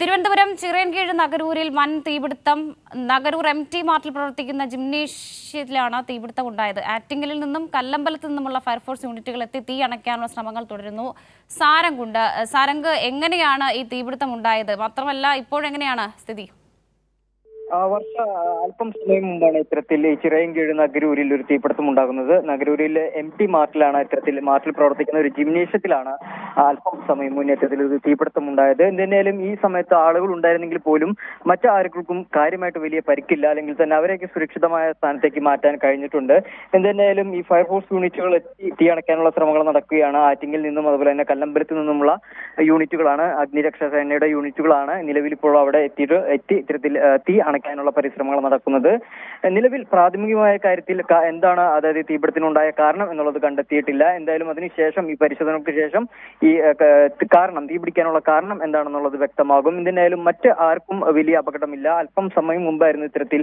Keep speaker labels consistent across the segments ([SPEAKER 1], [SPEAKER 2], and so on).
[SPEAKER 1] തിരുവനന്തപുരം ചിറയൻകീഴ് നഗരൂരിൽ വൻ തീപിടുത്തം. നഗരൂർ MT മാർട്ടിൽ പ്രവർത്തിക്കുന്ന ജിംനേഷ്യത്തിലാണ് തീപിടുത്തം ഉണ്ടായത്. ആറ്റിങ്ങലിൽ നിന്നും കല്ലമ്പലത്തു നിന്നുമുള്ള ഫയർഫോഴ്സ് യൂണിറ്റുകൾ എത്തി തീ അണയ്ക്കാനുള്ള ശ്രമങ്ങൾ തുടരുന്നു. സാരംഗ്, എങ്ങനെയാണ് ഈ തീപിടുത്തം ഉണ്ടായത്? മാത്രമല്ല, ഇപ്പോഴെങ്ങനെയാണ് സ്ഥിതി?
[SPEAKER 2] വർഷ അല്പം സമയം മുമ്പാണ് ഇത്തരത്തിൽ ചിറയൻകീഴ് നഗരൂരിൽ ഒരു തീപിടുത്തം ഉണ്ടാകുന്നത്. നഗരൂരിലെ MT മാർട്ടിലാണ് മാർട്ടിൽ പ്രവർത്തിക്കുന്ന ഒരു ജിംനേഷ്യത്തിലാണ് അല്പം സമയം മുന്നേ ഇത്തരത്തിൽ ഒരു തീപിടുത്തം ഉണ്ടായത്. എന്തായാലും ഈ സമയത്ത് ആളുകൾ ഉണ്ടായിരുന്നെങ്കിൽ പോലും മറ്റാർക്കും കാര്യമായിട്ട് വലിയ പരിക്കില്ല, അല്ലെങ്കിൽ തന്നെ അവരെയൊക്കെ സുരക്ഷിതമായ സ്ഥാനത്തേക്ക് മാറ്റാൻ കഴിഞ്ഞിട്ടുണ്ട്. എന്തായാലും ഈ ഫയർഫോഴ്സ് യൂണിറ്റുകൾ എത്തി തീ അണയ്ക്കാനുള്ള ശ്രമങ്ങൾ നടക്കുകയാണ്. ആറ്റിങ്ങിൽ നിന്നും അതുപോലെ തന്നെ കല്ലമ്പലത്തു നിന്നുമുള്ള യൂണിറ്റുകളാണ്, അഗ്നിരക്ഷാ സേനയുടെ യൂണിറ്റുകളാണ് നിലവിൽ ഇപ്പോൾ അവിടെ എത്തി ഇത്തരത്തിൽ തീ അണയ്ക്കാനുള്ള പരിശ്രമങ്ങൾ നടക്കുന്നത്. നിലവിൽ പ്രാഥമികമായ കാര്യത്തിൽ എന്താണ്, അതായത് തീപിടുത്തത്തിനുണ്ടായ കാരണം എന്നുള്ളത് കണ്ടെത്തിയിട്ടില്ല. എന്തായാലും അതിനുശേഷം ഈ പരിശോധനയ്ക്ക് ശേഷം ഈ തീ പിടിക്കാനുള്ള കാരണം എന്താണെന്നുള്ളത് വ്യക്തമാകും. എന്തായാലും മറ്റ് ആർക്കും വലിയ അപകടമില്ല. അല്പം സമയം മുമ്പായിരുന്നു ഇത്തരത്തിൽ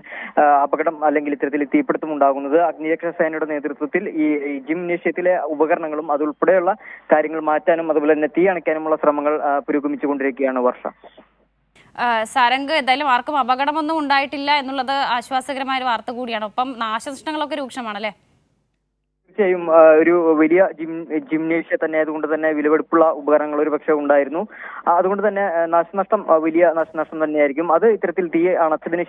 [SPEAKER 2] അപകടം അല്ലെങ്കിൽ ഇത്തരത്തിൽ തീപിടുത്തം ഉണ്ടാകുന്നത്. അഗ്നിരക്ഷാ സേനയുടെ നേതൃത്വത്തിൽ ഈ ജിംനേഷ്യത്തിലെ ഉപകരണങ്ങളും അതുൾപ്പെടെയുള്ള കാര്യങ്ങൾ മാറ്റാനും അതുപോലെ തന്നെ തീ അണയ്ക്കാനുമുള്ള ശ്രമങ്ങൾ പുരോഗമിച്ചുകൊണ്ടിരിക്കുകയാണ്. വർഷ
[SPEAKER 1] സാരംഗ്, എന്തായാലും ആർക്കും അപകടമൊന്നും ഉണ്ടായിട്ടില്ല എന്നുള്ളത് ആശ്വാസകരമായ ഒരു വാർത്ത കൂടിയാണ്. ഒപ്പം നാശനഷ്ടങ്ങളൊക്കെ രൂക്ഷമാണല്ലേ?
[SPEAKER 2] തീർച്ചയായും ഒരു വലിയ ജിംനേഷ്യ തന്നെ ആയതുകൊണ്ട് തന്നെ വിലപിടിപ്പുള്ള ഉപകരണങ്ങൾ ഒരു പക്ഷേ ഉണ്ടായിരുന്നു. അതുകൊണ്ട് തന്നെ വലിയ നാശനഷ്ടം തന്നെയായിരിക്കും. അത് ഇത്തരത്തിൽ തീ അണച്ചതിന്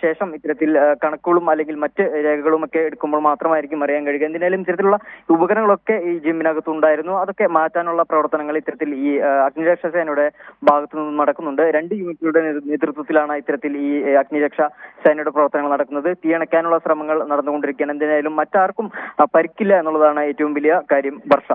[SPEAKER 2] ശേഷം ഇത്തരത്തിൽ കണക്കുകളും അല്ലെങ്കിൽ മറ്റ് രേഖകളും ഒക്കെ എടുക്കുമ്പോൾ മാത്രമായിരിക്കും അറിയാൻ കഴിയുക. എന്തായാലും ഇത്തരത്തിലുള്ള ഉപകരണങ്ങളൊക്കെ ഈ ജിമ്മിനകത്ത് ഉണ്ടായിരുന്നു. അതൊക്കെ മാറ്റാനുള്ള പ്രവർത്തനങ്ങൾ ഇത്തരത്തിൽ ഈ അഗ്നിരക്ഷാ സേനയുടെ ഭാഗത്തു നിന്നും നടക്കുന്നുണ്ട്. 2 യൂണിറ്റുകളുടെ നേതൃത്വത്തിലാണ് ഇത്തരത്തിൽ ഈ അഗ്നിരക്ഷാ സേനയുടെ പ്രവർത്തനങ്ങൾ നടക്കുന്നത്. തീ അണയ്ക്കാനുള്ള ശ്രമങ്ങൾ നടന്നുകൊണ്ടിരിക്കുകയാണ്. എന്തായാലും മറ്റാർക്കും പരിക്കില്ല എന്നുള്ളതാണ് ഏറ്റവും വലിയ കാര്യം. വർഷ